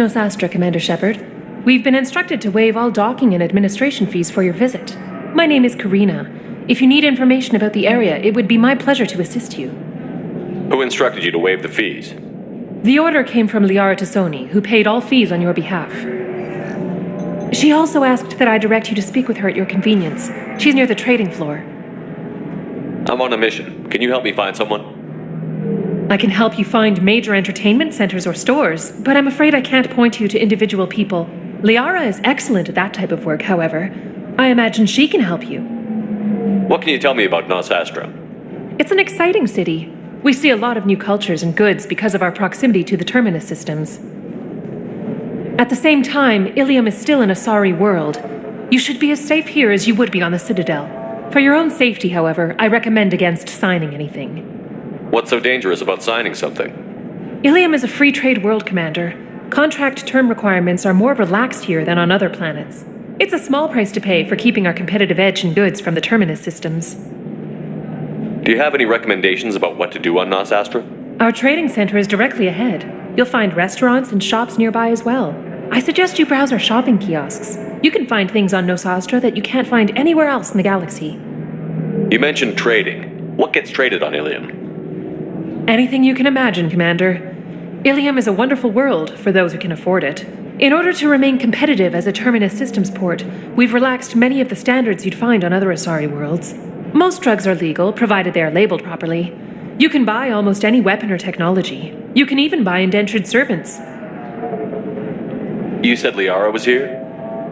Nosastra, Commander Shepard. We've been instructed to waive all docking and administration fees for your visit. My name is Karina. If you need information about the area, it would be my pleasure to assist you. Who instructed you to waive the fees? The order came from Liara Tassoni, who paid all fees on your behalf. She also asked that I direct you to speak with her at your convenience. She's near the trading floor. I'm on a mission. Can you help me find someone? I can help you find major entertainment centers or stores, but I'm afraid I can't point you to individual people. Liara is excellent at that type of work, however. I imagine she can help you. What can you tell me about Nosastra? It's an exciting city. We see a lot of new cultures and goods because of our proximity to the Terminus systems. At the same time, Illium is still an Asari world. You should be as safe here as you would be on the Citadel. For your own safety, however, I recommend against signing anything. What's so dangerous about signing something? Illium is a free trade world, Commander. Contract term requirements are more relaxed here than on other planets. It's a small price to pay for keeping our competitive edge in goods from the Terminus systems. Do you have any recommendations about what to do on Nosastra? Our trading center is directly ahead. You'll find restaurants and shops nearby as well. I suggest you browse our shopping kiosks. You can find things on Nosastra that you can't find anywhere else in the galaxy. You mentioned trading. What gets traded on Illium? Anything you can imagine, Commander. Illium is a wonderful world for those who can afford it. In order to remain competitive as a Terminus systems port, we've relaxed many of the standards you'd find on other Asari worlds. Most drugs are legal, provided they are labeled properly. You can buy almost any weapon or technology. You can even buy indentured servants. You said Liara was here?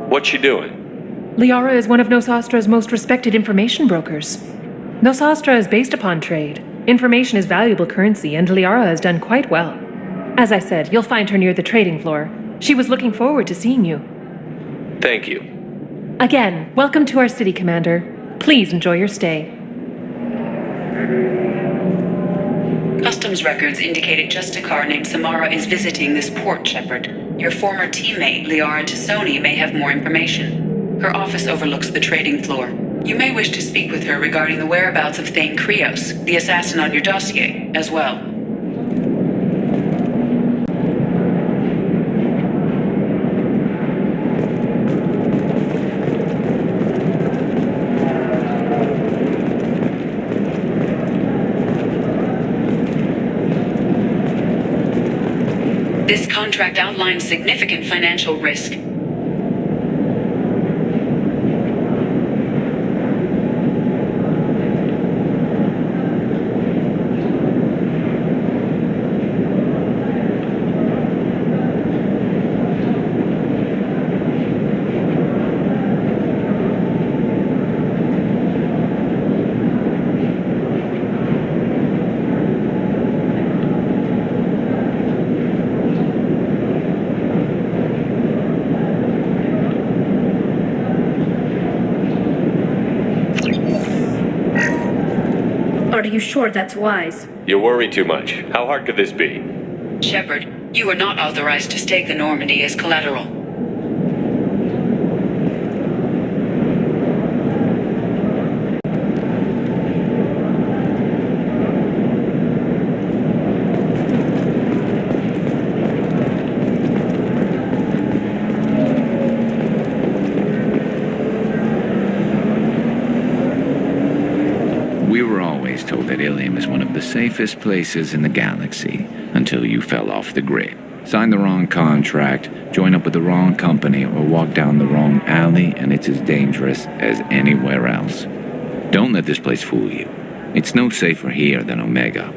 What's she doing? Liara is one of Nosastra's most respected information brokers. Nosastra is based upon trade. Information is valuable currency, and Liara has done quite well. As I said, you'll find her near the trading floor. She was looking forward to seeing you. Thank you. Again, welcome to our city, Commander. Please enjoy your stay. Customs records indicated just a car named Samara is visiting this port, Shepard. Your former teammate, Liara Tassoni, may have more information. Her office overlooks the trading floor. You may wish to speak with her regarding the whereabouts of Thane Krios, the assassin on your dossier, as well. This contract outlines significant financial risk. Are you sure that's wise? You worry too much. How hard could this be? Shepard, you are not authorized to stake the Normandy as collateral. We were always told that Illium is one of the safest places in the galaxy, until you fell off the grid. Sign the wrong contract, join up with the wrong company, or walk down the wrong alley, and it's as dangerous as anywhere else. Don't let this place fool you. It's no safer here than Omega.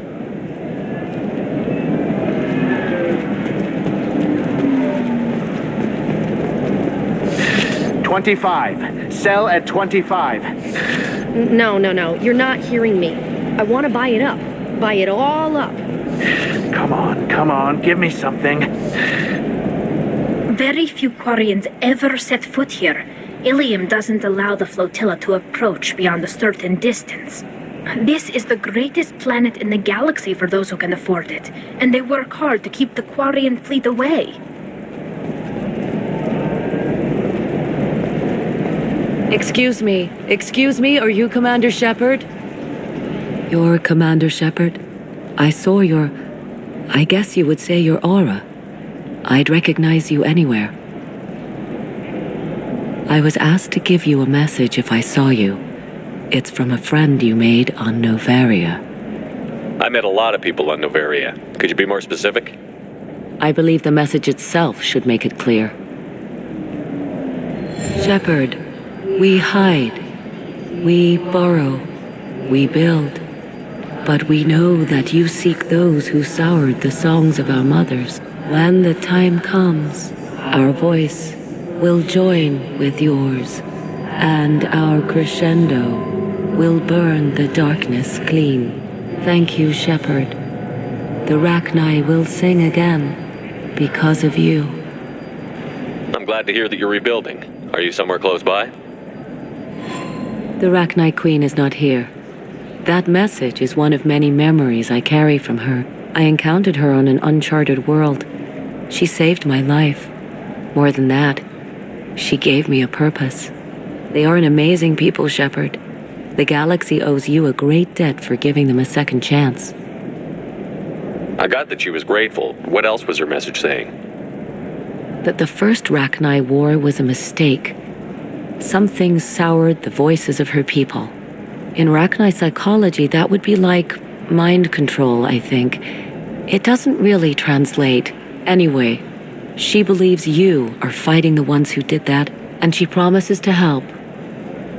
$25. Sell at $25. No. You're not hearing me. I want to buy it up. Buy it all up. Come on. Give me something. Very few Quarians ever set foot here. Illium doesn't allow the flotilla to approach beyond a certain distance. This is the greatest planet in the galaxy for those who can afford it, and they work hard to keep the Quarian fleet away. Excuse me, are you Commander Shepard? You're Commander Shepard? I saw I guess you would say your aura. I'd recognize you anywhere. I was asked to give you a message if I saw you. It's from a friend you made on Novaria. I met a lot of people on Novaria. Could you be more specific? I believe the message itself should make it clear. Shepard, we hide, we borrow, we build. But we know that you seek those who soured the songs of our mothers. When the time comes, our voice will join with yours, and our crescendo will burn the darkness clean. Thank you, Shepard. The Rachni will sing again because of you. I'm glad to hear that you're rebuilding. Are you somewhere close by? The Rachni Queen is not here. That message is one of many memories I carry from her. I encountered her on an uncharted world. She saved my life. More than that, she gave me a purpose. They are an amazing people, Shepard. The galaxy owes you a great debt for giving them a second chance. I got that she was grateful. What else was her message saying? That the first Rachni war was a mistake. Something soured the voices of her people. In Rachni psychology, that would be like mind control, I think. It doesn't really translate. Anyway, she believes you are fighting the ones who did that, and she promises to help.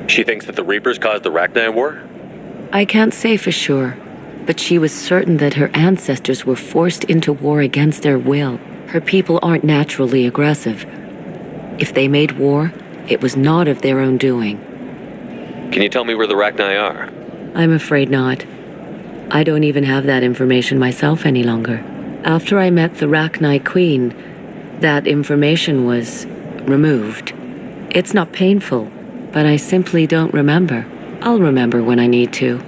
She thinks that the Reapers caused the Rachni War? I can't say for sure, but she was certain that her ancestors were forced into war against their will. Her people aren't naturally aggressive. If they made war, it was not of their own doing. Can you tell me where the Rachni are? I'm afraid not. I don't even have that information myself any longer. After I met the Rachni Queen, that information was removed. It's not painful, but I simply don't remember. I'll remember when I need to,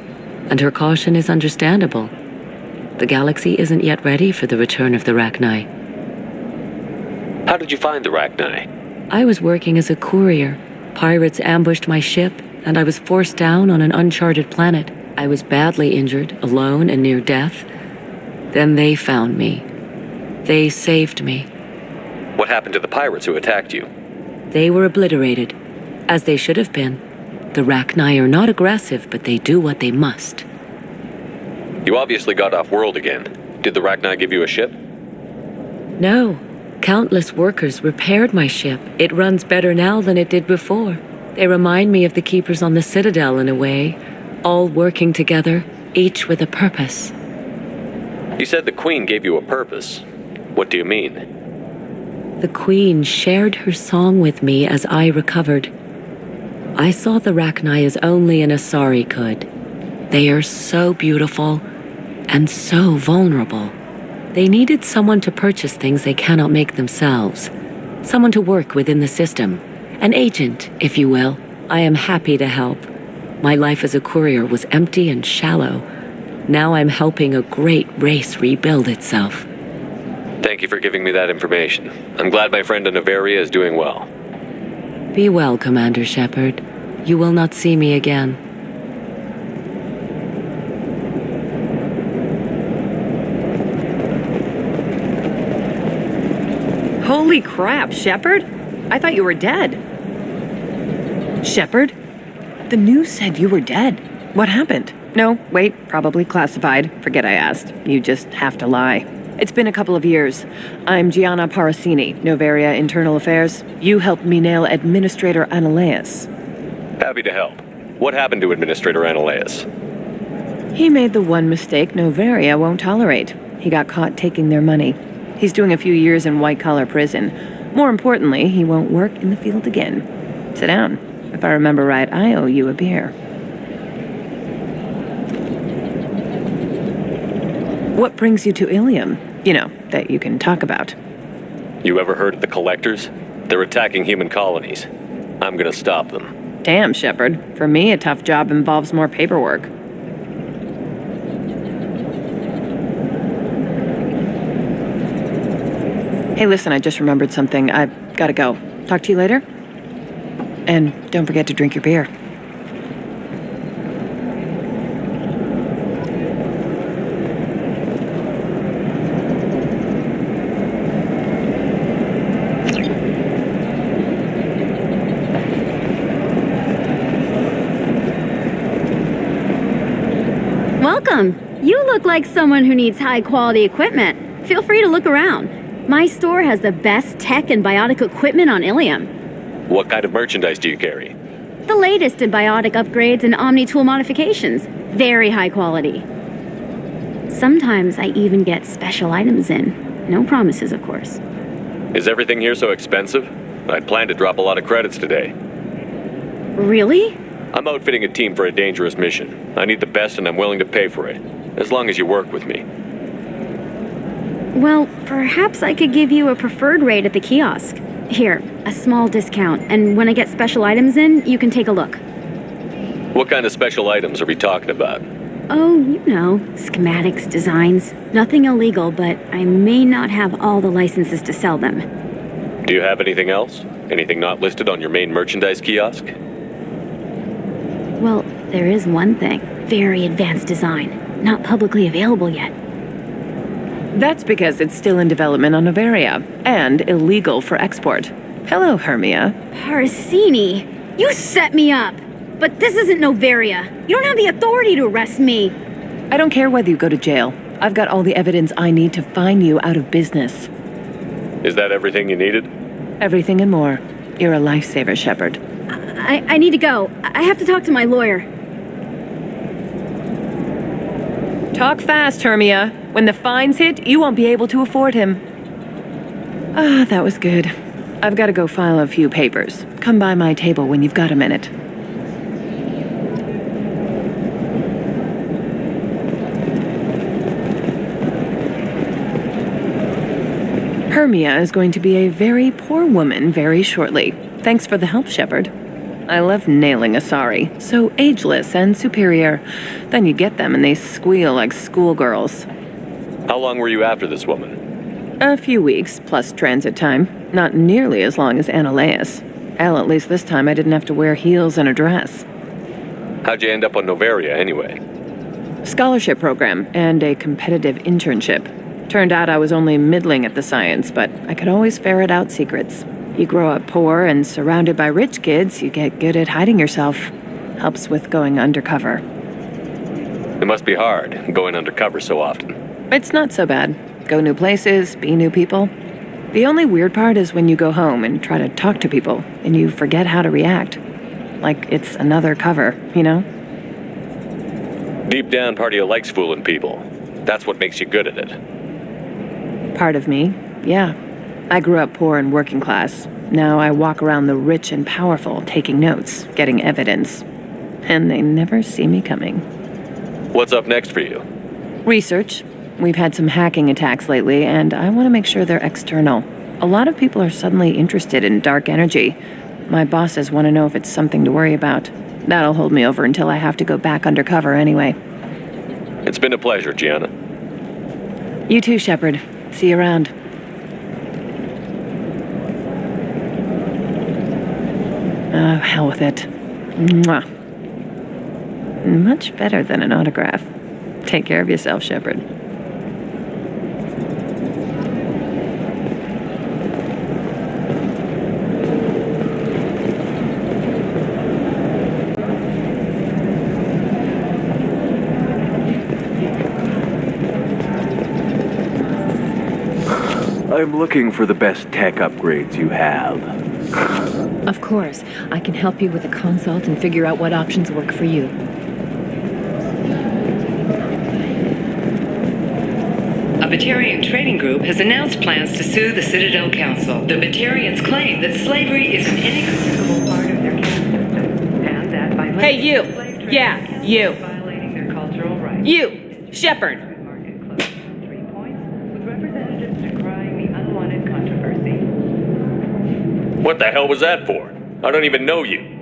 and her caution is understandable. The galaxy isn't yet ready for the return of the Rachni. How did you find the Rachni? I was working as a courier. Pirates ambushed my ship, and I was forced down on an uncharted planet. I was badly injured, alone and near death. Then they found me. They saved me. What happened to the pirates who attacked you? They were obliterated, as they should have been. The Rachni are not aggressive, but they do what they must. You obviously got off world again. Did the Rachni give you a ship? No. Countless workers repaired my ship. It runs better now than it did before. They remind me of the Keepers on the Citadel in a way, all working together, each with a purpose. You said the Queen gave you a purpose. What do you mean? The Queen shared her song with me as I recovered. I saw the Rachni as only an Asari could. They are so beautiful and so vulnerable. They needed someone to purchase things they cannot make themselves. Someone to work within the system. An agent, if you will. I am happy to help. My life as a courier was empty and shallow. Now I'm helping a great race rebuild itself. Thank you for giving me that information. I'm glad my friend in Novaria is doing well. Be well, Commander Shepard. You will not see me again. Holy crap, Shepard? I thought you were dead. Shepard? The news said you were dead. What happened? No, wait, probably classified. Forget I asked. You just have to lie. It's been a couple of years. I'm Gianna Parasini, Novaria Internal Affairs. You helped me nail Administrator Analeas. Happy to help. What happened to Administrator Analeas? He made the one mistake Novaria won't tolerate. He got caught taking their money. He's doing a few years in white-collar prison. More importantly, he won't work in the field again. Sit down. If I remember right, I owe you a beer. What brings you to Illium? You know, that you can talk about. You ever heard of the Collectors? They're attacking human colonies. I'm gonna stop them. Damn, Shepard. For me, a tough job involves more paperwork. Hey, listen, I just remembered something. I've gotta go. Talk to you later? And don't forget to drink your beer. look like someone who needs high-quality equipment. Feel free to look around. My store has the best tech and biotic equipment on Illium. What kind of merchandise do you carry? The latest in biotic upgrades and Omni-tool modifications. Very high quality. Sometimes I even get special items in. No promises, of course. Is everything here so expensive? I'd planned to drop a lot of credits today. Really? I'm outfitting a team for a dangerous mission. I need the best and I'm willing to pay for it, as long as you work with me. Well, perhaps I could give you a preferred rate at the kiosk. Here, a small discount, and when I get special items in, you can take a look. What kind of special items are we talking about? Oh, you know, schematics, designs. Nothing illegal, but I may not have all the licenses to sell them. Do you have anything else? Anything not listed on your main merchandise kiosk? Well, there is one thing. Very advanced design. Not publicly available yet. That's because it's still in development on Noveria, and illegal for export. Hello, Hermia. Parsini, you set me up! But this isn't Noveria. You don't have the authority to arrest me. I don't care whether you go to jail. I've got all the evidence I need to find you out of business. Is that everything you needed? Everything and more. You're a lifesaver, Shepard. I need to go. I have to talk to my lawyer. Talk fast, Hermia. When the fines hit, you won't be able to afford him. Ah, that was good. I've got to go file a few papers. Come by my table when you've got a minute. Hermia is going to be a very poor woman very shortly. Thanks for the help, Shepard. I love nailing Asari, so ageless and superior. Then you get them and they squeal like schoolgirls. How long were you after this woman? A few weeks, plus transit time. Not nearly as long as Annaleus. Hell, at least this time I didn't have to wear heels and a dress. How'd you end up on Noveria, anyway? Scholarship program and a competitive internship. Turned out I was only middling at the science, but I could always ferret out secrets. You grow up poor and surrounded by rich kids, you get good at hiding yourself. Helps with going undercover. It must be hard, going undercover so often. It's not so bad. Go new places, be new people. The only weird part is when you go home and try to talk to people, and you forget how to react. Like it's another cover, you know? Deep down, part of you likes fooling people. That's what makes you good at it. Part of me, yeah. I grew up poor and working class. Now I walk around the rich and powerful, taking notes, getting evidence. And they never see me coming. What's up next for you? Research. We've had some hacking attacks lately, and I want to make sure they're external. A lot of people are suddenly interested in dark energy. My bosses want to know if it's something to worry about. That'll hold me over until I have to go back undercover anyway. It's been a pleasure, Gianna. You too, Shepard. See you around. Oh, hell with it. Mwah. Much better than an autograph. Take care of yourself, Shepard. I'm looking for the best tech upgrades you have. Of course. I can help you with a consult and figure out what options work for you. A Batarian trading group has announced plans to sue the Citadel Council. The Batarians claim that slavery is an inextricable part of their caste system, and that by Hey, you! Yeah, you! violating their cultural rights. You! Shepard! Market closed on 3 points, with representatives decrying the unwanted controversy. What the hell was that for? I don't even know you.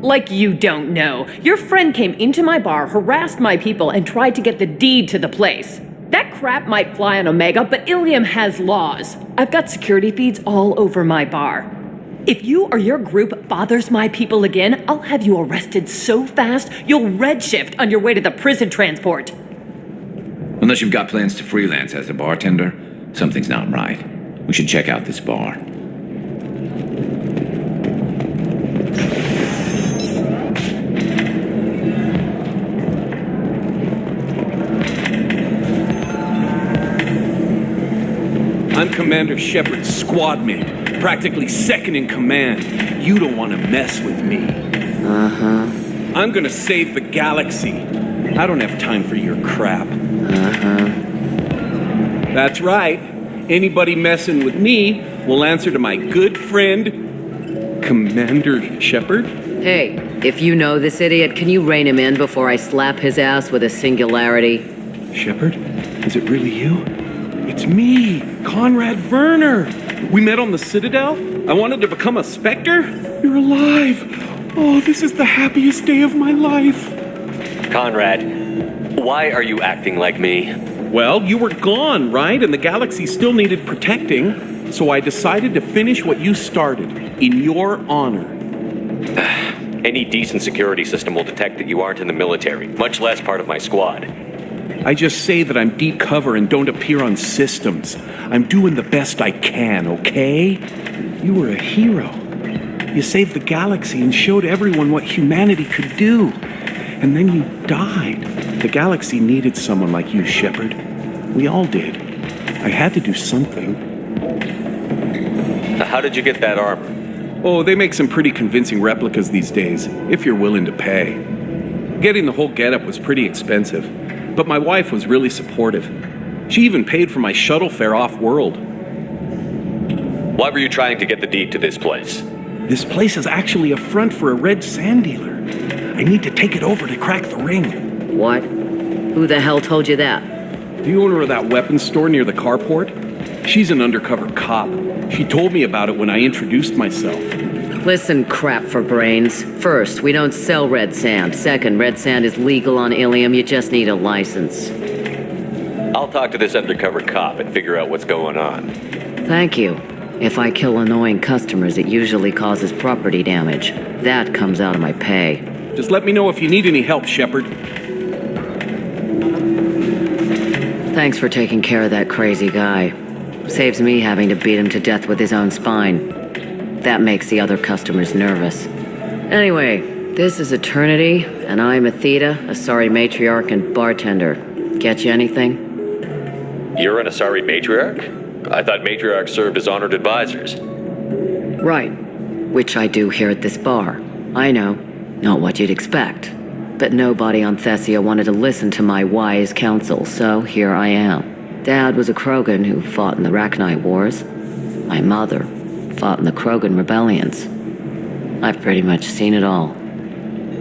Like you don't know. Your friend came into my bar, harassed my people, and tried to get the deed to the place. That crap might fly on Omega, but Illium has laws. I've got security feeds all over my bar. If you or your group bothers my people again, I'll have you arrested so fast, you'll redshift on your way to the prison transport. Unless you've got plans to freelance as a bartender, something's not right. We should check out this bar. Commander Shepard's squad mate, practically second in command. You don't want to mess with me. Uh-huh. I'm gonna save the galaxy. I don't have time for your crap. Uh-huh. That's right. Anybody messing with me will answer to my good friend, Commander Shepard. Hey, if you know this idiot, can you rein him in before I slap his ass with a singularity? Shepard, is it really you? It's me, Conrad Werner. We met on the Citadel. I wanted to become a Spectre. You're alive. Oh, this is the happiest day of my life. Conrad, why are you acting like me? Well, you were gone, right? And the galaxy still needed protecting. So I decided to finish what you started, in your honor. Any decent security system will detect that you aren't in the military, much less part of my squad. I just say that I'm deep cover and don't appear on systems. I'm doing the best I can, okay? You were a hero. You saved the galaxy and showed everyone what humanity could do. And then you died. The galaxy needed someone like you, Shepard. We all did. I had to do something. How did you get that armor? Oh, they make some pretty convincing replicas these days, if you're willing to pay. Getting the whole getup was pretty expensive, but my wife was really supportive. She even paid for my shuttle fare off-world. Why were you trying to get the deed to this place? This place is actually a front for a red sand dealer. I need to take it over to crack the ring. What? Who the hell told you that? The owner of that weapons store near the carport? She's an undercover cop. She told me about it when I introduced myself. Listen, crap for brains. First, we don't sell red sand. Second, red sand is legal on Illium. You just need a license. I'll talk to this undercover cop and figure out what's going on. Thank you. If I kill annoying customers, it usually causes property damage. That comes out of my pay. Just let me know if you need any help, Shepard. Thanks for taking care of that crazy guy. Saves me having to beat him to death with his own spine. That makes the other customers nervous. Anyway, this is Eternity, and I'm Athena, a sorry matriarch and bartender. Get you anything? You're an Asari matriarch? I thought matriarchs served as honored advisors. Right. Which I do here at this bar. I know. Not what you'd expect. But nobody on Thessia wanted to listen to my wise counsel, so here I am. Dad was a Krogan who fought in the Rachni Wars. My mother fought in the Krogan rebellions. I've pretty much seen it all.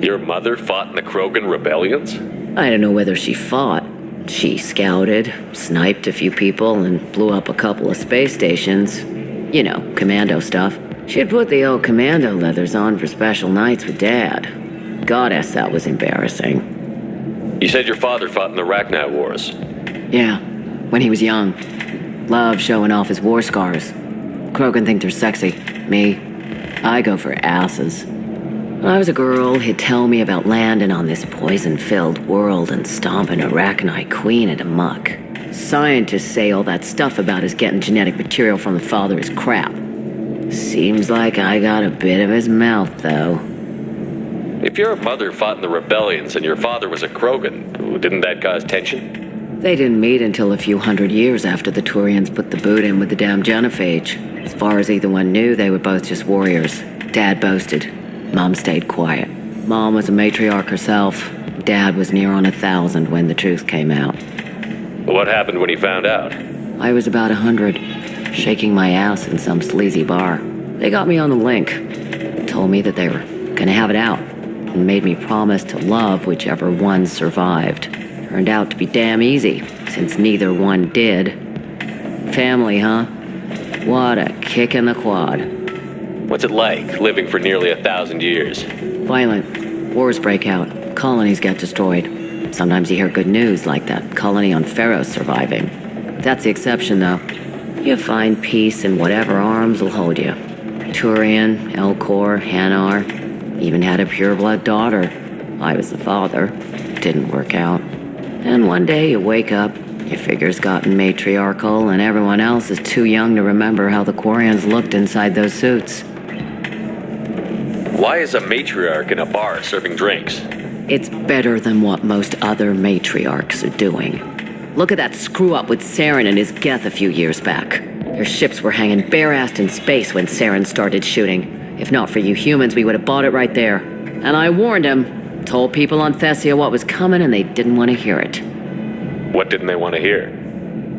Your mother fought in the Krogan rebellions? I don't know whether she fought. She scouted, sniped a few people, and blew up a couple of space stations. You know, commando stuff. She'd put the old commando leathers on for special nights with Dad. Goddess, that was embarrassing. You said your father fought in the Rachni Wars. Yeah, when he was young. Loved showing off his war scars. Krogan think they're sexy. Me, I go for asses. When I was a girl, he'd tell me about landing on this poison-filled world and stomping a Rachni queen into muck. Scientists say all that stuff about his getting genetic material from the father is crap. Seems like I got a bit of his mouth, though. If your mother fought in the rebellions and your father was a Krogan, didn't that cause tension? They didn't meet until a few hundred years after the Turians put the boot in with the damn genophage. As far as either one knew, they were both just warriors. Dad boasted. Mom stayed quiet. Mom was a matriarch herself. Dad was near on 1,000 when the truth came out. What happened when he found out? I was about 100, shaking my ass in some sleazy bar. They got me on the link. Told me that they were gonna have it out, and made me promise to love whichever one survived. Turned out to be damn easy, since neither one did. Family, huh? What a kick in the quad. What's it like, living for nearly 1,000 years? Violent. Wars break out. Colonies get destroyed. Sometimes you hear good news, like that colony on Pharaoh surviving. That's the exception, though. You find peace in whatever arms will hold you. Turian, Elcor, Hanar. Even had a pureblood daughter. I was the father. Didn't work out. And one day you wake up, your figure's gotten matriarchal, and everyone else is too young to remember how the Quarians looked inside those suits. Why is a matriarch in a bar serving drinks? It's better than what most other matriarchs are doing. Look at that screw-up with Saren and his Geth a few years back. Their ships were hanging bare-assed in space when Saren started shooting. If not for you humans, we would have bought it right there. And I warned them. Told people on Thessia what was coming, and they didn't want to hear it. What didn't they want to hear?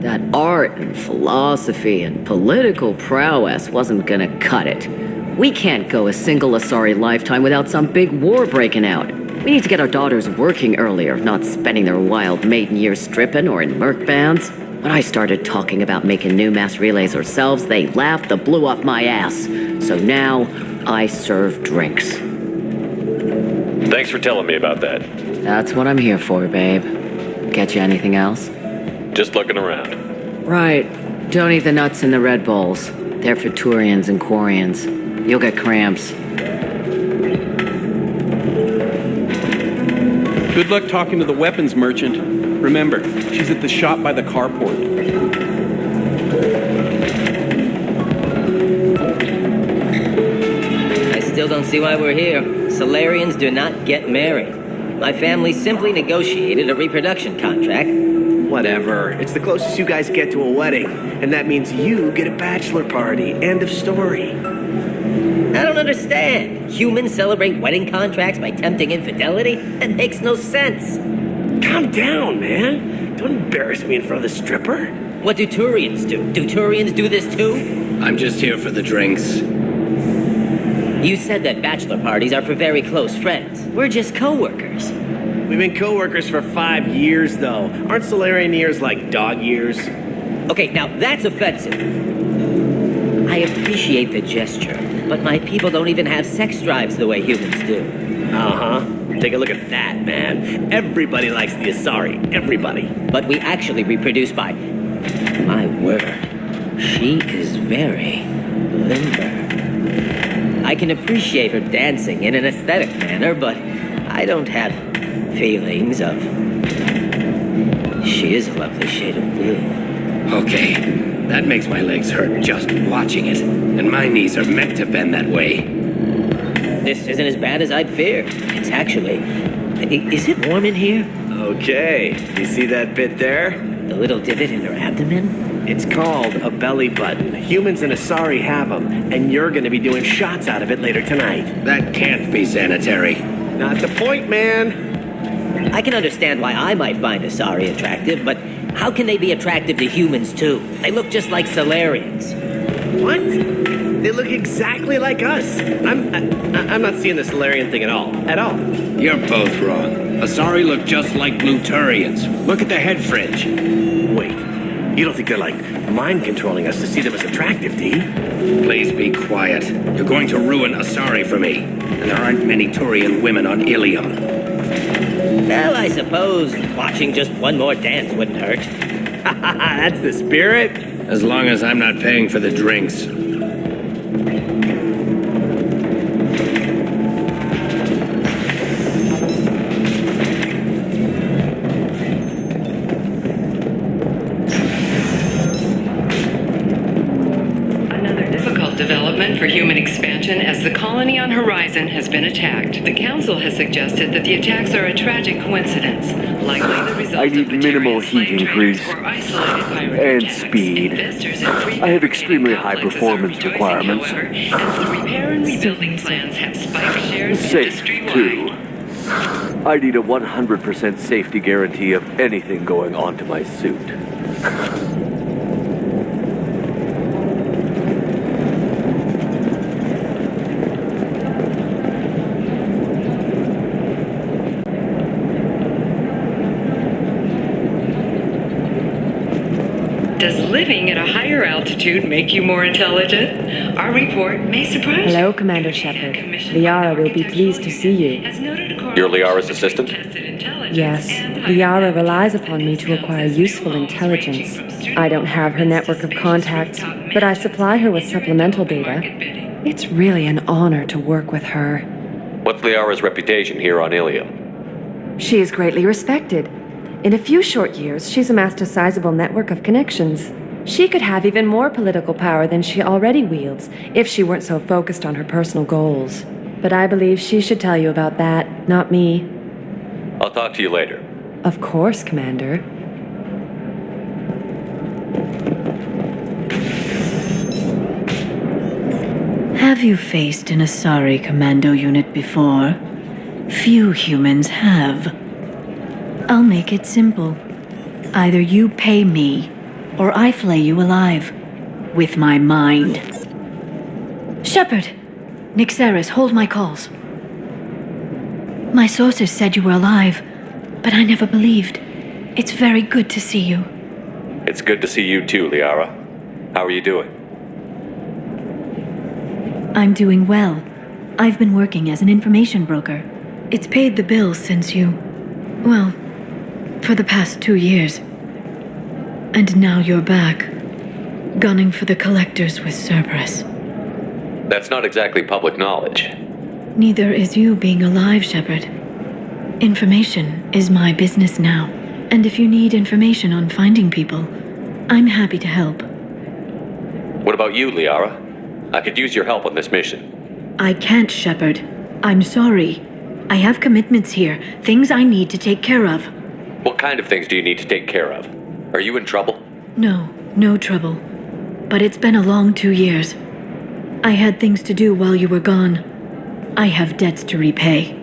That art and philosophy and political prowess wasn't gonna cut it. We can't go a single Asari lifetime without some big war breaking out. We need to get our daughters working earlier, not spending their wild maiden years stripping or in merc bands. When I started talking about making new mass relays ourselves, they laughed the blue off my ass. So now, I serve drinks. Thanks for telling me about that. That's what I'm here for, babe. Get you anything else? Just looking around. Right. Don't eat the nuts in the Red Bowls. They're for Turians and Quarians. You'll get cramps. Good luck talking to the weapons merchant. Remember, she's at the shop by the carport. I still don't see why we're here. Solarians do not get married. My family simply negotiated a reproduction contract. Whatever. It's the closest you guys get to a wedding. And that means you get a bachelor party. End of story. I don't understand. Humans celebrate wedding contracts by tempting infidelity? That makes no sense. Calm down, man. Don't embarrass me in front of the stripper. What do Turians do? Do Turians do this too? I'm just here for the drinks. You said that bachelor parties are for very close friends. We're just co-workers. We've been co-workers for 5 years, though. Aren't Solarian years like dog years? Okay, now that's offensive. I appreciate the gesture, but my people don't even have sex drives the way humans do. Uh-huh. Take a look at that, man. Everybody likes the Asari. Everybody. But we actually reproduce by... My word. She is very limber. I can appreciate her dancing in an aesthetic manner, but I don't have feelings of... She is a lovely shade of blue. Okay. That makes my legs hurt just watching it. And my knees are meant to bend that way. This isn't as bad as I'd feared. It's actually... Is it warm in here? Okay. You see that bit there? The little divot in her abdomen? It's called a belly button. Humans and Asari have them, and you're gonna be doing shots out of it later tonight. That can't be sanitary. Not the point, man. I can understand why I might find Asari attractive, but how can they be attractive to humans too? They look just like Solarians. What? They look exactly like us. I'm not seeing the Solarian thing at all. At all. You're both wrong. Asari look just like blue Turians. Look at the head fringe. Wait. You don't think they're like mind controlling us to see them as attractive, do you? Please be quiet. You're going to ruin Asari for me. And there aren't many Turian women on Illium. Well, I suppose watching just one more dance wouldn't hurt. That's the spirit. As long as I'm not paying for the drinks. For human expansion as the colony on Horizon has been attacked. The Council has suggested that the attacks are a tragic coincidence, likely the result I need of minimal Batarian heat slave increase traders or isolated pirate and attacks. speed. Investors in I have extremely high complexes performance are rejoicing, requirements. however, as the repair and rebuilding plans have spiked shares Safe, industry-wide. too. I need a 100% safety guarantee of anything going onto my suit. Does living at a higher altitude make you more intelligent? Our report may surprise you. Hello, Commander Shepard. Liara will be pleased to see you. You're Liara's assistant? Yes, Liara relies upon me to acquire useful intelligence. I don't have her network of contacts, but I supply her with supplemental data. It's really an honor to work with her. What's Liara's reputation here on Illium? She is greatly respected. In a few short years, she's amassed a sizable network of connections. She could have even more political power than she already wields if she weren't so focused on her personal goals. But I believe she should tell you about that, not me. I'll talk to you later. Of course, Commander. Have you faced an Asari commando unit before? Few humans have. I'll make it simple. Either you pay me, or I flay you alive. With my mind. Shepard! Nixeris, hold my calls. My sources said you were alive, but I never believed. It's very good to see you. It's good to see you too, Liara. How are you doing? I'm doing well. I've been working as an information broker. It's paid the bills since you... well, for the past 2 years. And now you're back, gunning for the collectors with Cerberus. That's not exactly public knowledge. Neither is you being alive, Shepard. Information is my business now. And if you need information on finding people, I'm happy to help. What about you, Liara? I could use your help on this mission. I can't, Shepard. I'm sorry. I have commitments here, things I need to take care of. What kind of things do you need to take care of? Are you in trouble? No trouble. But it's been a long 2 years. I had things to do while you were gone. I have debts to repay.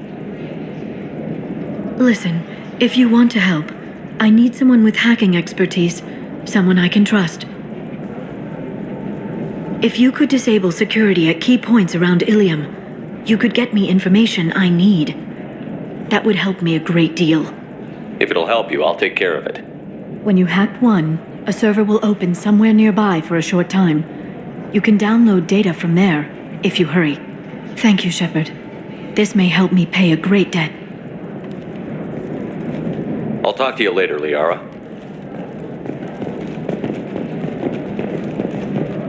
Listen, if you want to help, I need someone with hacking expertise, someone I can trust. If you could disable security at key points around Illium, you could get me information I need. That would help me a great deal. If it'll help you, I'll take care of it. When you hack one, a server will open somewhere nearby for a short time. You can download data from there, if you hurry. Thank you, Shepard. This may help me pay a great debt. I'll talk to you later, Liara.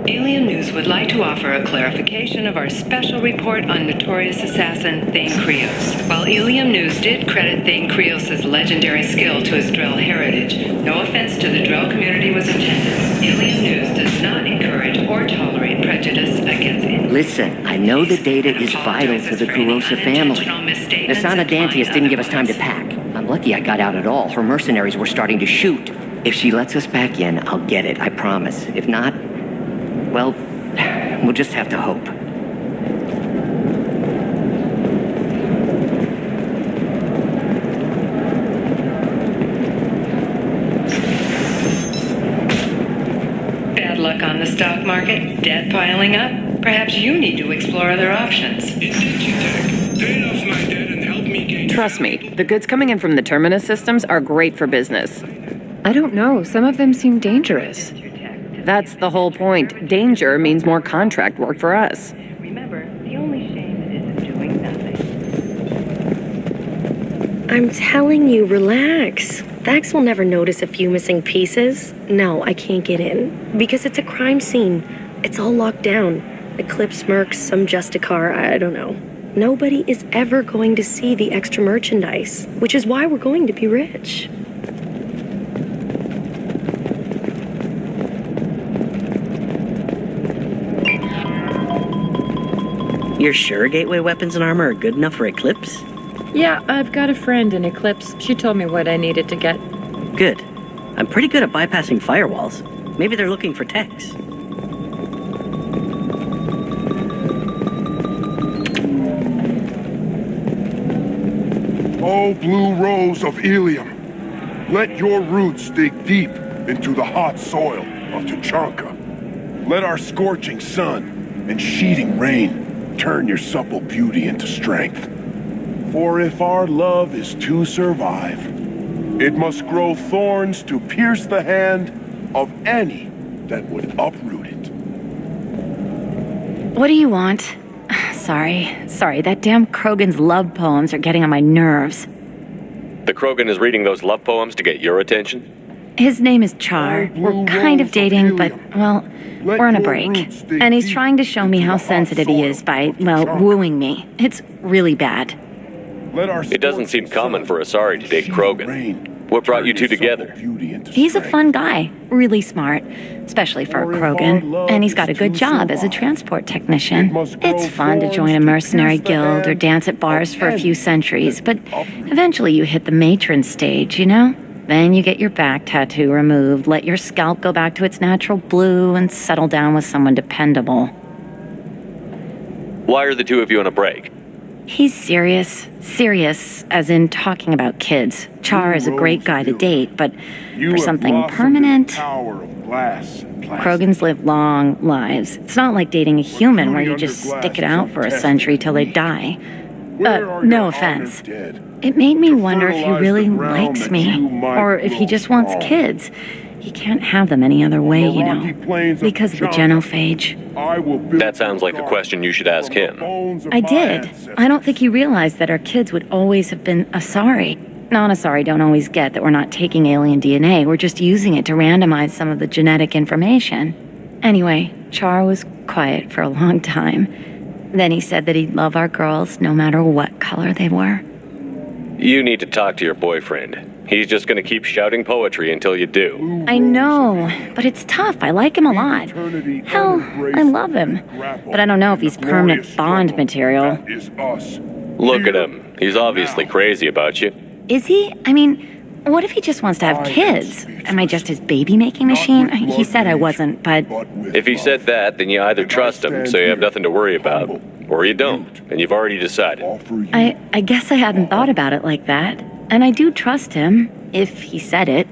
Alien News would like to offer a clarification of our special report on notorious assassin Thane Krios. While Illium News did credit Thane Krios' legendary skill to his Drell heritage, no offense to the Drell community was intended. Illium News does not encourage or tolerate prejudice against it. Listen, I know the data is vital to the Kurosa family. Nasana Dantius didn't give us time to pack. I'm lucky I got out at all. Her mercenaries were starting to shoot. If she lets us back in, I'll get it, I promise. If not, well, we'll just have to hope. Bad luck on the stock market? Debt piling up? Perhaps you need to explore other options. Trust me, the goods coming in from the Terminus systems are great for business. I don't know. Some of them seem dangerous. That's the whole point. Danger means more contract work for us. Remember, the only shame is doing nothing. I'm telling you, relax. Vax will never notice a few missing pieces. No, I can't get in. Because it's a crime scene. It's all locked down. Eclipse mercs, some Justicar, I don't know. Nobody is ever going to see the extra merchandise, which is why we're going to be rich. You're sure gateway weapons and armor are good enough for Eclipse? Yeah, I've got a friend in Eclipse. She told me what I needed to get. Good. I'm pretty good at bypassing firewalls. Maybe they're looking for techs. Oh, blue rose of Illium, let your roots dig deep into the hot soil of Tuchanka. Let our scorching sun and sheeting rain turn your supple beauty into strength. For if our love is to survive, it must grow thorns to pierce the hand of any that would uproot it. What do you want? Sorry, that damn Krogan's love poems are getting on my nerves. The Krogan is reading those love poems to get your attention? His name is Char. We're kind of dating, but, well, we're on a break. And he's trying to show me how sensitive he is by, well, wooing me. It's really bad. It doesn't seem common for Asari to date Krogan. What brought you two together? He's a fun guy, really smart, especially for a Krogan, and he's got a good job as a transport technician. It's fun to join a mercenary guild or dance at bars for a few centuries, but eventually you hit the matron stage, you know? Then you get your back tattoo removed, let your scalp go back to its natural blue, and settle down with someone dependable. Why are the two of you on a break? He's serious. Serious, as in talking about kids. Char is a great guy to date, but for something permanent... Krogans live long lives. It's not like dating a human where you just stick it out for a century till they die. No offense. It made me wonder if he really likes me, or if he just wants kids. He can't have them any other way, you know, because of the genophage. That sounds like a question you should ask him. I did. I don't think he realized that our kids would always have been Asari. Non-Asari don't always get that we're not taking alien DNA, we're just using it to randomize some of the genetic information. Anyway, Char was quiet for a long time. Then he said that he'd love our girls no matter what color they were. You need to talk to your boyfriend. He's just gonna keep shouting poetry until you do. I know, but it's tough. I like him a lot. Hell, I love him. But I don't know if he's permanent Bond material. Look at him. He's obviously crazy about you. Is he? I mean, what if he just wants to have kids? Am I just his baby-making machine? He said I wasn't, but... If he said that, then you either trust him, so you have nothing to worry about, or you don't, and you've already decided. I guess I hadn't thought about it like that. And I do trust him, if he said it.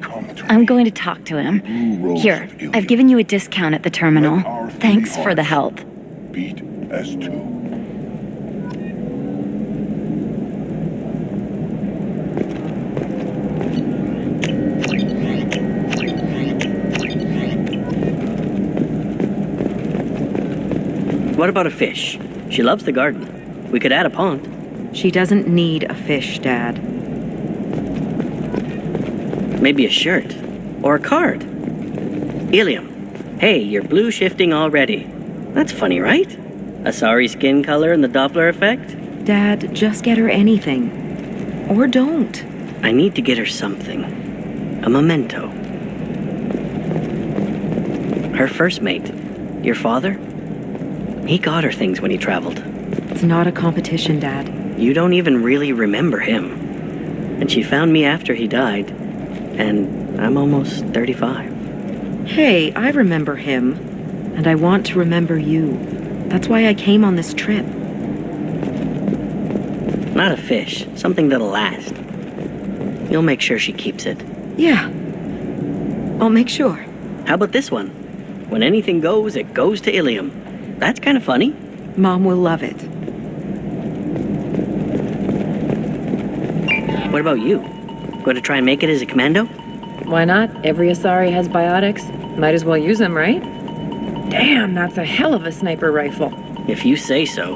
I'm going to talk to him. Here, I've given you a discount at the terminal. Thanks for the help. Beat as two. What about a fish? She loves the garden. We could add a pond. She doesn't need a fish, Dad. Maybe a shirt. Or a card. Illium. Hey, you're blue shifting already. That's funny, right? Asari skin color and the Doppler effect? Dad, just get her anything. Or don't. I need to get her something. A memento. Her first mate. Your father? He got her things when he traveled. It's not a competition, Dad. You don't even really remember him. And she found me after he died. And I'm almost 35. Hey, I remember him. And I want to remember you. That's why I came on this trip. Not a fish. Something that'll last. You'll make sure she keeps it. Yeah. I'll make sure. How about this one? When anything goes, it goes to Illium. That's kind of funny. Mom will love it. What about you? Going to try and make it as a commando? Why not? Every Asari has biotics. Might as well use them, right? Damn, that's a hell of a sniper rifle. If you say so.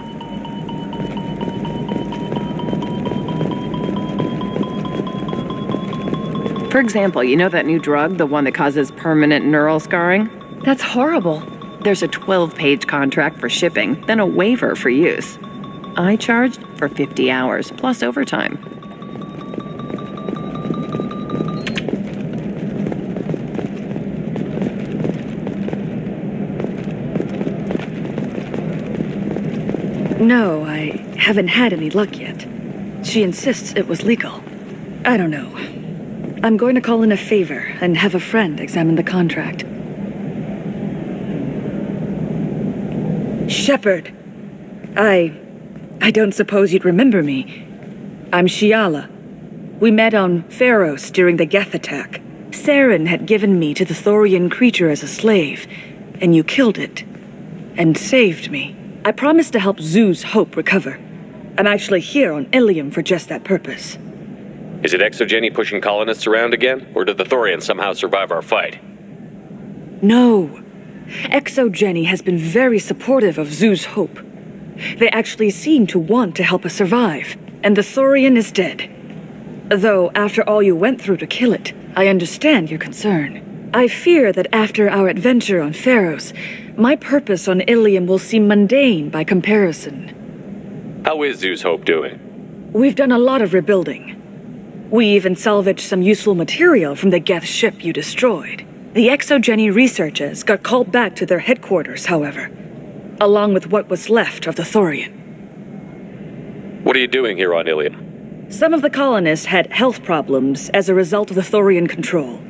For example, you know that new drug, the one that causes permanent neural scarring? That's horrible. There's a 12-page contract for shipping, then a waiver for use. I charged for 50 hours, plus overtime. No, I haven't had any luck yet. She insists it was legal. I don't know. I'm going to call in a favor and have a friend examine the contract. Shepard. I don't suppose you'd remember me. I'm Shiala. We met on Pharos during the Geth attack. Saren had given me to the Thorian creature as a slave, and you killed it. And saved me. I promised to help Zoo's Hope recover. I'm actually here on Illium for just that purpose. Is it Exogeny pushing colonists around again? Or did the Thorians somehow survive our fight? No. Exogeny has been very supportive of Zoo's Hope. They actually seem to want to help us survive, and the Thorian is dead. Though, after all you went through to kill it, I understand your concern. I fear that after our adventure on Pharos, my purpose on Illium will seem mundane by comparison. How is Zoo's Hope doing? We've done a lot of rebuilding. We even salvaged some useful material from the Geth ship you destroyed. The Exogeny researchers got called back to their headquarters, however, along with what was left of the Thorian. What are you doing here on Illium? Some of the colonists had health problems as a result of the Thorian control.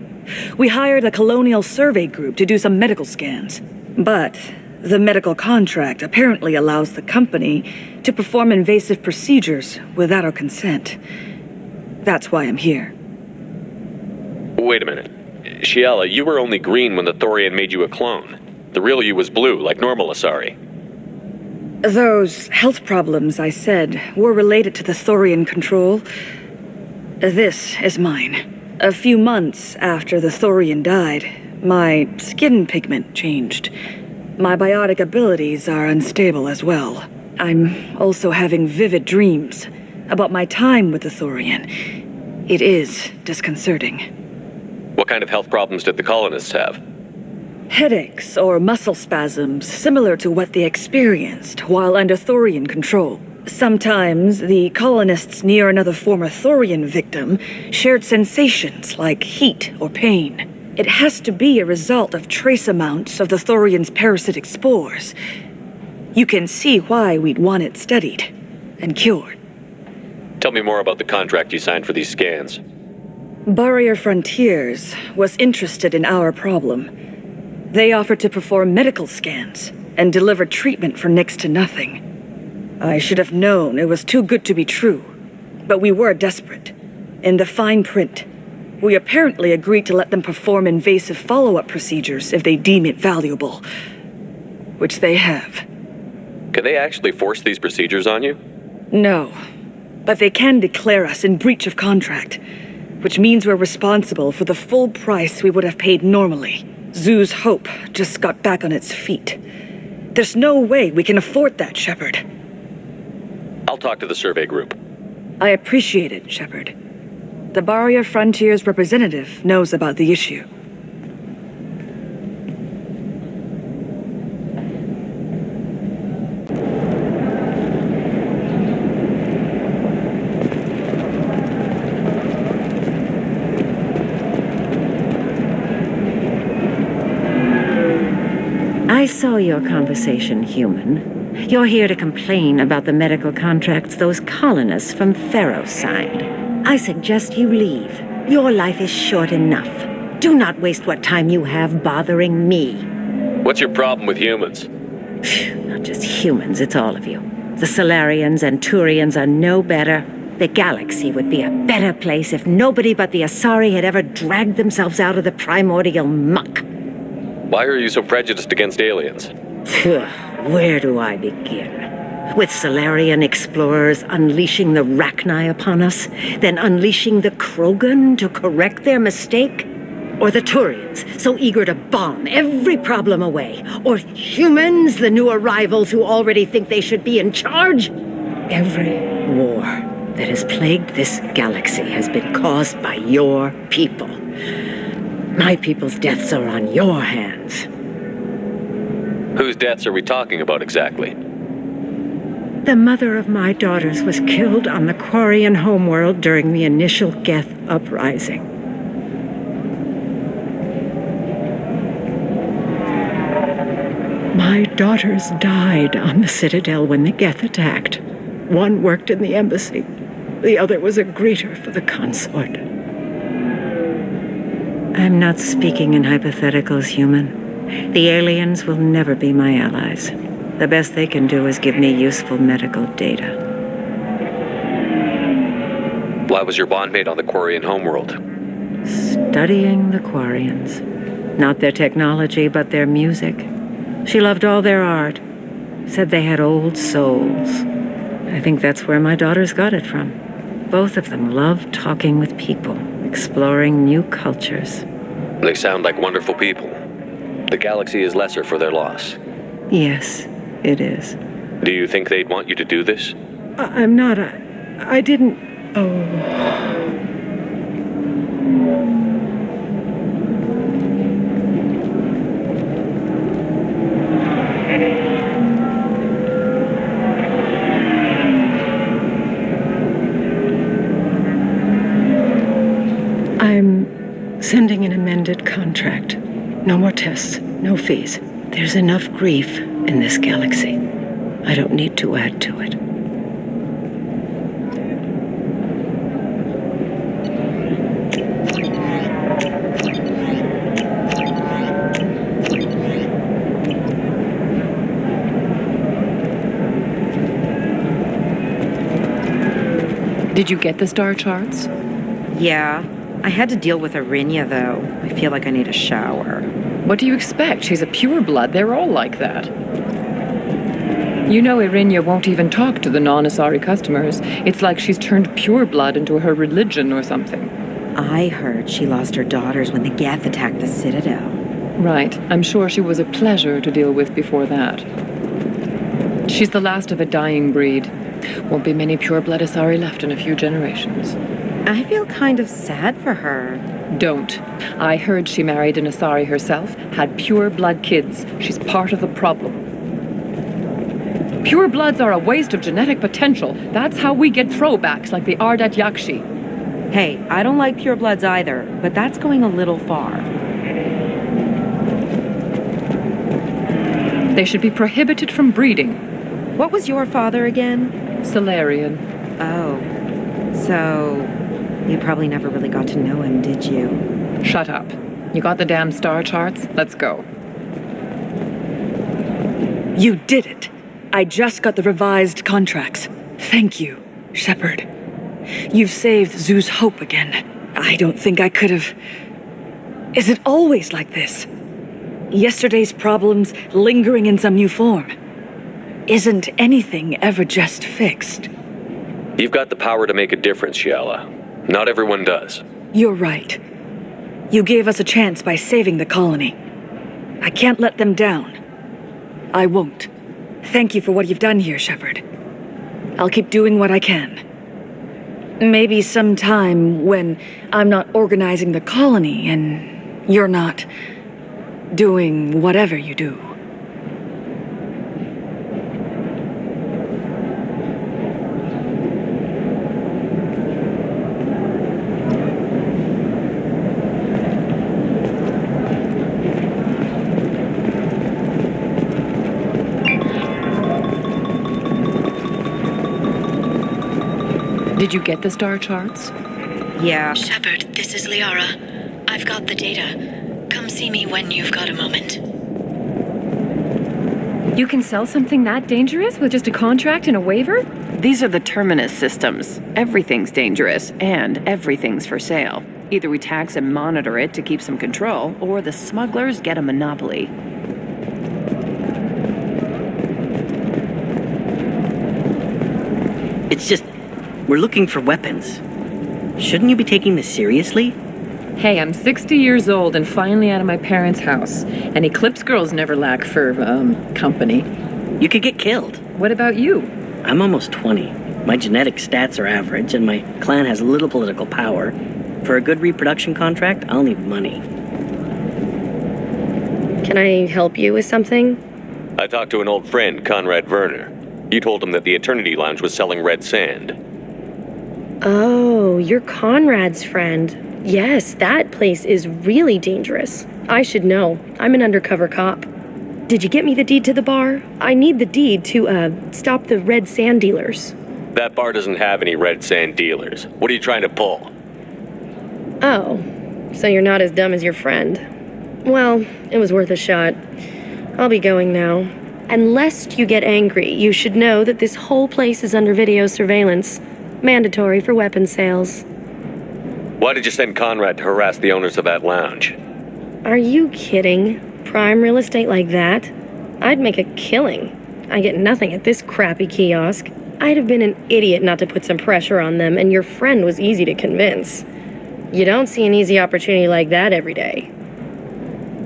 We hired a colonial survey group to do some medical scans. But The medical contract apparently allows the company to perform invasive procedures without our consent. That's why I'm here. Wait a minute. Shiala, you were only green when the Thorian made you a clone. The real you was blue, like normal Asari. Those health problems I said were related to the Thorian control. This is mine. A few months after the Thorian died, my skin pigment changed. My biotic abilities are unstable as well. I'm also having vivid dreams about my time with the Thorian. It is disconcerting. What kind of health problems did the colonists have? Headaches or muscle spasms similar to what they experienced while under Thorian control. Sometimes the colonists near another former Thorian victim shared sensations like heat or pain. It has to be a result of trace amounts of the Thorian's parasitic spores. You can see why we'd want it studied and cured. Tell me more about the contract you signed for these scans. Barrier Frontiers was interested in our problem. They offered to perform medical scans and deliver treatment for next to nothing. I should have known it was too good to be true, but we were desperate. In the fine print, we apparently agreed to let them perform invasive follow-up procedures if they deem it valuable, which they have. Can they actually force these procedures on you? No, but they can declare us in breach of contract, which means we're responsible for the full price we would have paid normally. Zoo's Hope just got back on its feet. There's no way we can afford that, Shepard. I'll talk to the survey group. I appreciate it, Shepard. The Barrier Frontiers representative knows about the issue. I saw your conversation, human. You're here to complain about the medical contracts those colonists from Theros signed. I suggest you leave. Your life is short enough. Do not waste what time you have bothering me. What's your problem with humans? Not just humans, it's all of you. The Solarians and Turians are no better. The galaxy would be a better place if nobody but the Asari had ever dragged themselves out of the primordial muck. Why are you so prejudiced against aliens? Where do I begin? With Solarian explorers unleashing the Rachni upon us, then unleashing the Krogan to correct their mistake? Or the Turians, so eager to bomb every problem away? Or humans, the new arrivals who already think they should be in charge? Every war that has plagued this galaxy has been caused by your people. My people's deaths are on your hands. Whose deaths are we talking about exactly? The mother of my daughters was killed on the Quarian homeworld during the initial Geth uprising. My daughters died on the Citadel when the Geth attacked. One worked in the embassy. The other was a greeter for the consort. I'm not speaking in hypotheticals, human. The aliens will never be my allies. The best they can do is give me useful medical data. Why was your bondmate on the Quarian homeworld? Studying the Quarians. Not their technology, but their music. She loved all their art. Said they had old souls. I think that's where my daughters got it from. Both of them loved talking with people, exploring new cultures. They sound like wonderful people. The galaxy is lesser for their loss. Yes, it is. Do you think they'd want you to do this? I'm not. I didn't. Oh. I'm sending an amended contract. No more tests, no fees. There's enough grief in this galaxy. I don't need to add to it. Did you get the star charts? Yeah. I had to deal with Arinya, though. I feel like I need a shower. What do you expect? She's a pureblood. They're all like that. You know Irinya won't even talk to the non-Asari customers. It's like she's turned pureblood into her religion or something. I heard she lost her daughters when the Geth attacked the Citadel. Right. I'm sure she was a pleasure to deal with before that. She's the last of a dying breed. Won't be many pureblood Asari left in a few generations. I feel kind of sad for her. Don't. I heard she married an Asari herself, had pure blood kids. She's part of the problem. Pure bloods are a waste of genetic potential. That's how we get throwbacks like the Ardat Yakshi. Hey, I don't like purebloods either, but that's going a little far. They should be prohibited from breeding. What was your father again? Solarian. Oh. So, you probably never really got to know him, did you? Shut up. You got the damn star charts? Let's go. You did it. I just got the revised contracts. Thank you, Shepard. You've saved Zoo's hope again. I don't think I could have... Is it always like this? Yesterday's problems lingering in some new form. Isn't anything ever just fixed? You've got the power to make a difference, Shiala. Not everyone does. You're right. You gave us a chance by saving the colony. I can't let them down. I won't. Thank you for what you've done here, Shepard. I'll keep doing what I can. Maybe sometime when I'm not organizing the colony and you're not doing whatever you do. Did you get the star charts? Yeah. Shepard, this is Liara. I've got the data. Come see me when you've got a moment. You can sell something that dangerous with just a contract and a waiver? These are the terminus systems. Everything's dangerous, and everything's for sale. Either we tax and monitor it to keep some control, or the smugglers get a monopoly. It's just, we're looking for weapons. Shouldn't you be taking this seriously? Hey, I'm 60 years old and finally out of my parents' house. And Eclipse girls never lack for, company. You could get killed. What about you? I'm almost 20. My genetic stats are average, and my clan has little political power. For a good reproduction contract, I'll need money. Can I help you with something? I talked to an old friend, Conrad Werner. You told him that the Eternity Lounge was selling red sand. Oh, you're Conrad's friend. Yes, that place is really dangerous. I should know. I'm an undercover cop. Did you get me the deed to the bar? I need the deed to, stop the red sand dealers. That bar doesn't have any red sand dealers. What are you trying to pull? Oh, so you're not as dumb as your friend. Well, it was worth a shot. I'll be going now. And lest you get angry, you should know that this whole place is under video surveillance. Mandatory for weapons sales. Why did you send Conrad to harass the owners of that lounge? Are you kidding? Prime real estate like that? I'd make a killing. I get nothing at this crappy kiosk. I'd have been an idiot not to put some pressure on them, and your friend was easy to convince. You don't see an easy opportunity like that every day.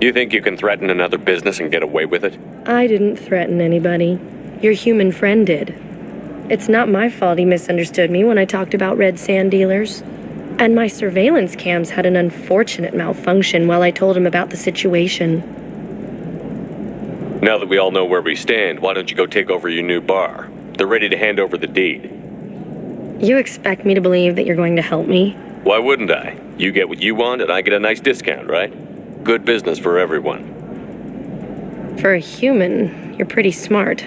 You think you can threaten another business and get away with it? I didn't threaten anybody. Your human friend did. It's not my fault he misunderstood me when I talked about red sand dealers. And my surveillance cams had an unfortunate malfunction while I told him about the situation. Now that we all know where we stand, why don't you go take over your new bar? They're ready to hand over the deed. You expect me to believe that you're going to help me? Why wouldn't I? You get what you want and I get a nice discount, right? Good business for everyone. For a human, you're pretty smart.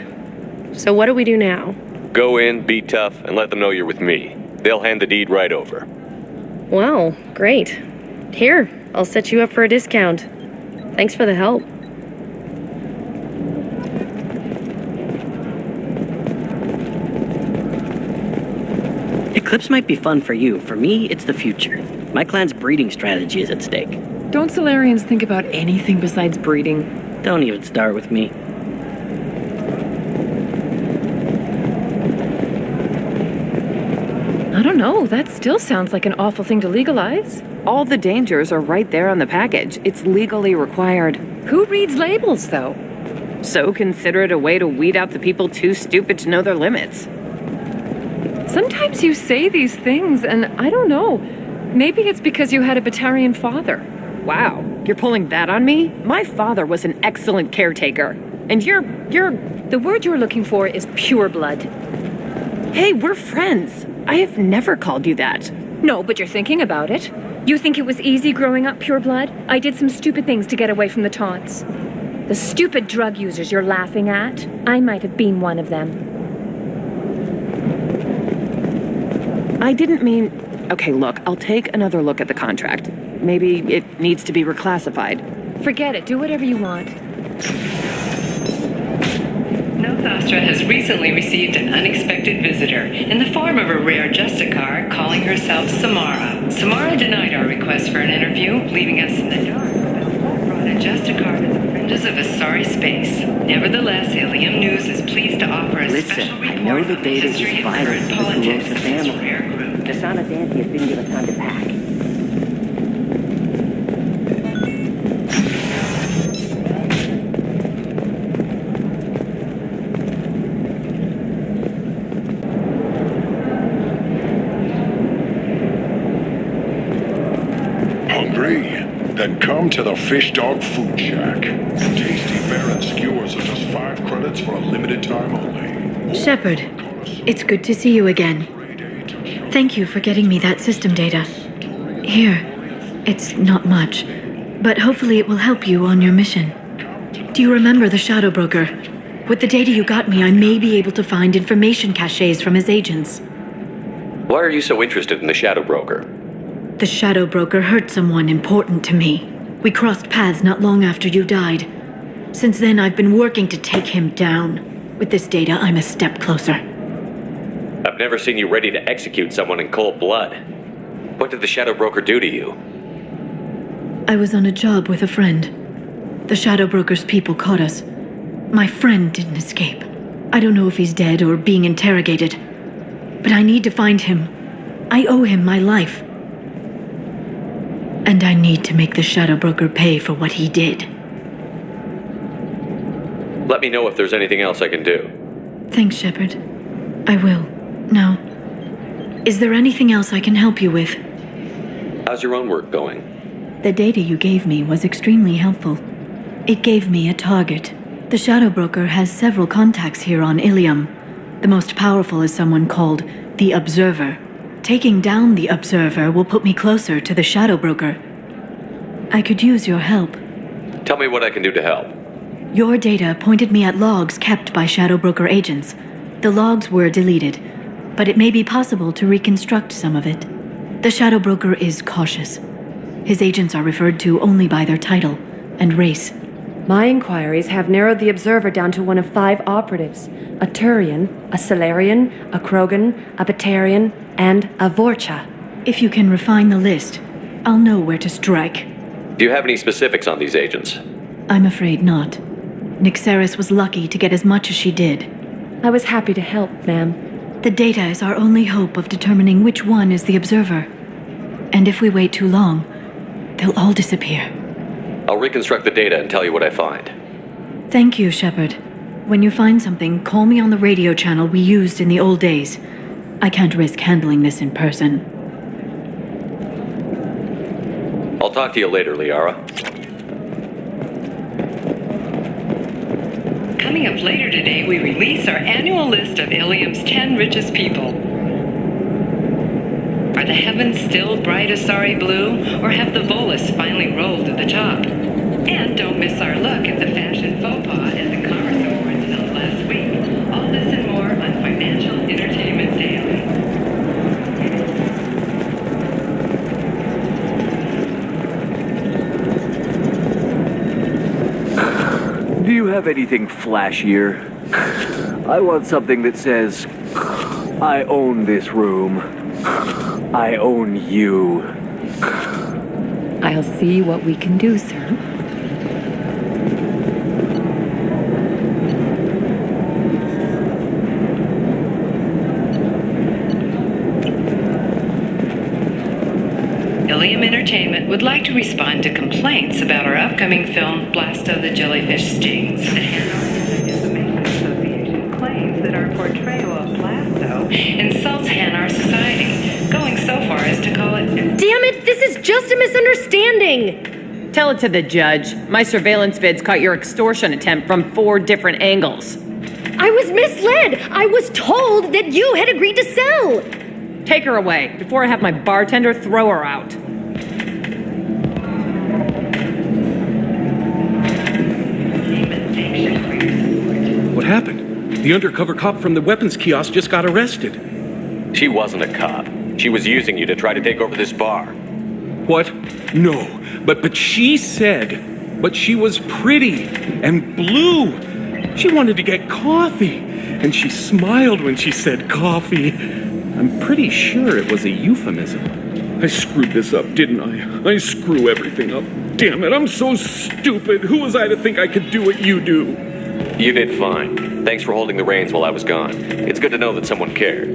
So what do we do now? Go in, be tough, and let them know you're with me. They'll hand the deed right over. Well, great. Here, I'll set you up for a discount. Thanks for the help. Clips might be fun for you. For me, it's the future. My clan's breeding strategy is at stake. Don't Solarians think about anything besides breeding? Don't even start with me. I don't know, that still sounds like an awful thing to legalize. All the dangers are right there on the package. It's legally required. Who reads labels, though? So consider it a way to weed out the people too stupid to know their limits. Sometimes you say these things, and I don't know. Maybe it's because you had a Batarian father. Wow, you're pulling that on me? My father was an excellent caretaker. And you're... The word you're looking for is pure blood. Hey, we're friends. I have never called you that. No, but you're thinking about it. You think it was easy growing up pure blood? I did some stupid things to get away from the taunts. The stupid drug users you're laughing at, I might have been one of them. I didn't mean... Okay, look, I'll take another look at the contract. Maybe it needs to be reclassified. Forget it, do whatever you want. Nostra has recently received an unexpected visitor in the form of a rare Justicar calling herself Samara. Samara denied our request for an interview, leaving us in the dark about what brought a Justicar to the fringes of Asari space. Nevertheless, Illium News is pleased to offer a special report I know the on data history is and vital current to the politics Kurosa of this family. rare group. The Sanadanti has been given time to pack. Hungry? Then come to the Fish Dog Food Shack. Tasty Baron skewers are just 5 credits for a limited time only. Shepard, it's good to see you again. Thank you for getting me that system data. Here, it's not much, but hopefully it will help you on your mission. Do you remember the Shadow Broker? With the data you got me, I may be able to find information caches from his agents. Why are you so interested in the Shadow Broker? The Shadow Broker hurt someone important to me. We crossed paths not long after you died. Since then, I've been working to take him down. With this data, I'm a step closer. I've never seen you ready to execute someone in cold blood. What did the Shadow Broker do to you? I was on a job with a friend. The Shadow Broker's people caught us. My friend didn't escape. I don't know if he's dead or being interrogated. But I need to find him. I owe him my life. And I need to make the Shadow Broker pay for what he did. Let me know if there's anything else I can do. Thanks, Shepard. I will. Now, is there anything else I can help you with? How's your own work going? The data you gave me was extremely helpful. It gave me a target. The Shadow Broker has several contacts here on Illium. The most powerful is someone called the Observer. Taking down the Observer will put me closer to the Shadow Broker. I could use your help. Tell me what I can do to help. Your data pointed me at logs kept by Shadow Broker agents. The logs were deleted, but it may be possible to reconstruct some of it. The Shadow Broker is cautious. His agents are referred to only by their title and race. My inquiries have narrowed the Observer down to one of 5 operatives. A Turian, a Solarian, a Krogan, a Batarian, and a Vorcha. If you can refine the list, I'll know where to strike. Do you have any specifics on these agents? I'm afraid not. Nyxeris was lucky to get as much as she did. I was happy to help, ma'am. The data is our only hope of determining which one is the Observer. And if we wait too long, they'll all disappear. I'll reconstruct the data and tell you what I find. Thank you, Shepard. When you find something, call me on the radio channel we used in the old days. I can't risk handling this in person. I'll talk to you later, Liara. Coming up later today, we release our annual list of Illium's 10 richest people. Are the heavens still bright Asari blue, or have the Volus finally rolled to the top? And don't miss our look at the fashion faux pas at the Commerce Awards held last week. All this and more on Financial Entertainment Daily. Do you have anything flashier? I want something that says, I own this room. I own you. I'll see what we can do, sir. Illium Entertainment would like to respond to complaints about our upcoming film, Blasto the Jellyfish Stings. The Hanar Information Association claims that our portrayal of Blasto insults Hanar society, going so far as to call it... Damn it! This is just a misunderstanding! Tell it to the judge. My surveillance vids caught your extortion attempt from 4 different angles. I was misled! I was told that you had agreed to sell! Take her away, before I have my bartender throw her out. What happened? The undercover cop from the weapons kiosk just got arrested. She wasn't a cop. She was using you to try to take over this bar. What? No. But she said, but she was pretty and blue. She wanted to get coffee. And she smiled when she said coffee. I'm pretty sure it was a euphemism. I screwed this up, didn't I? I screw everything up. Damn it, I'm so stupid. Who was I to think I could do what you do? You did fine. Thanks for holding the reins while I was gone. It's good to know that someone cared.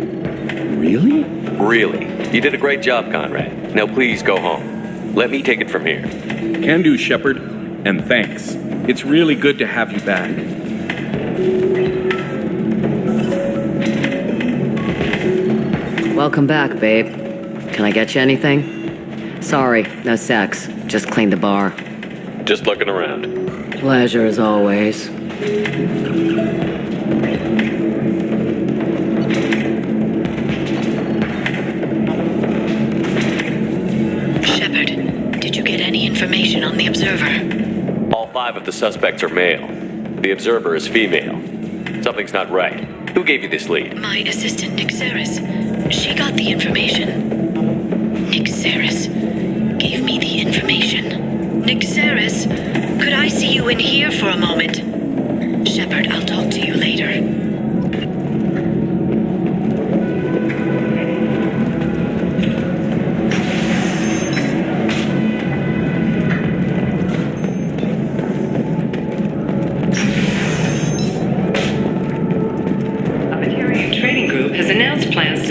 Really? Really. You did a great job, Conrad. Now please go home. Let me take it from here. Can do, Shepard. And thanks. It's really good to have you back. Welcome back, babe. Can I get you anything? Sorry, no sex. Just cleaned the bar. Just looking around. Pleasure as always. Shepard, did you get any information on the observer? All 5 of the suspects are male. The observer is female. Something's not right. Who gave you this lead? My assistant, Nixeris. She got the information. Nixeris gave me the information. Nixeris, could I see you in here for a moment? Shepard, I'll talk to you later.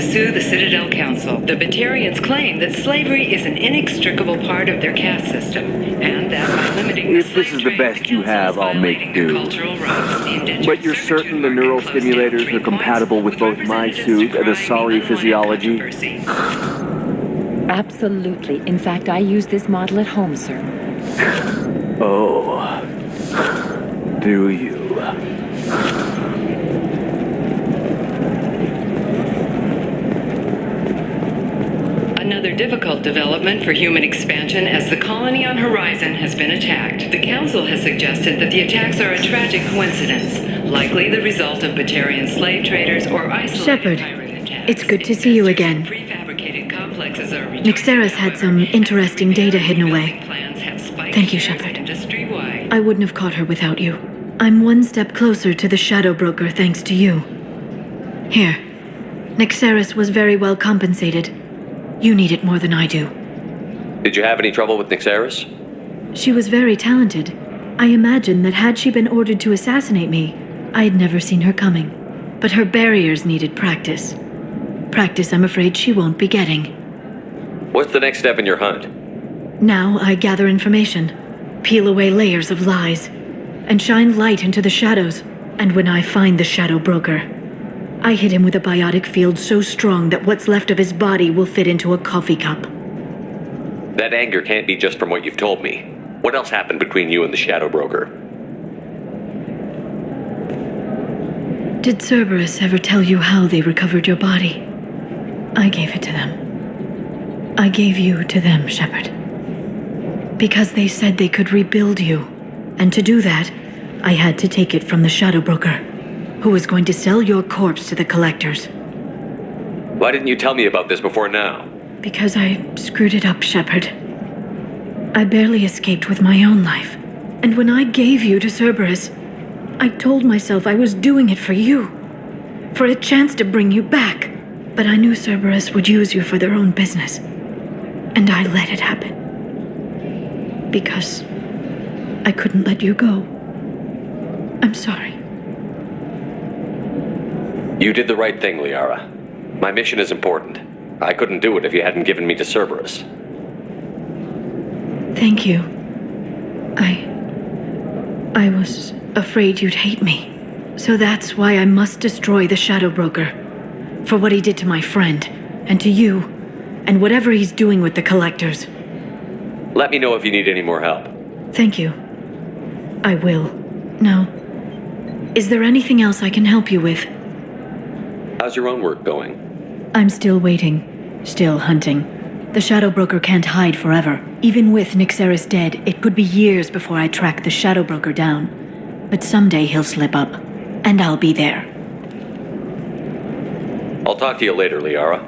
The Citadel Council. The Batarians claim that slavery is an inextricable part of their caste system, and that by limiting If this is the best you have, I'll make do. But you're certain the neural stimulators are compatible with both my suit and Asari physiology? Absolutely. In fact, I use this model at home, sir. Oh. Do you? Another difficult development for human expansion as the colony on Horizon has been attacked. The Council has suggested that the attacks are a tragic coincidence, likely the result of Batarian slave traders or isolated Shepard, it's good to see you again. Nixeris had some interesting data hidden away. Thank you, Shepard. I wouldn't have caught her without you. I'm one step closer to the Shadow Broker thanks to you. Here, Nixeris was very well compensated. You need it more than I do. Did you have any trouble with Nixeris? She was very talented. I imagine that had she been ordered to assassinate me, I had never seen her coming. But her barriers needed practice. Practice I'm afraid she won't be getting. What's the next step in your hunt? Now I gather information, peel away layers of lies, and shine light into the shadows. And when I find the Shadow Broker, I hit him with a biotic field so strong that what's left of his body will fit into a coffee cup. That anger can't be just from what you've told me. What else happened between you and the Shadow Broker? Did Cerberus ever tell you how they recovered your body? I gave it to them. I gave you to them, Shepard. Because they said they could rebuild you. And to do that, I had to take it from the Shadow Broker, who was going to sell your corpse to the collectors. Why didn't you tell me about this before now? Because I screwed it up, Shepard. I barely escaped with my own life. And when I gave you to Cerberus, I told myself I was doing it for you. For a chance to bring you back. But I knew Cerberus would use you for their own business. And I let it happen. Because I couldn't let you go. I'm sorry. You did the right thing, Liara. My mission is important. I couldn't do it if you hadn't given me to Cerberus. Thank you. I was afraid you'd hate me. So that's why I must destroy the Shadow Broker. For what he did to my friend, and to you, and whatever he's doing with the Collectors. Let me know if you need any more help. Thank you. I will. Now, is there anything else I can help you with? How's your own work going? I'm still waiting. Still hunting. The Shadow Broker can't hide forever. Even with Nyxeris dead, it could be years before I track the Shadow Broker down. But someday he'll slip up, and I'll be there. I'll talk to you later, Liara.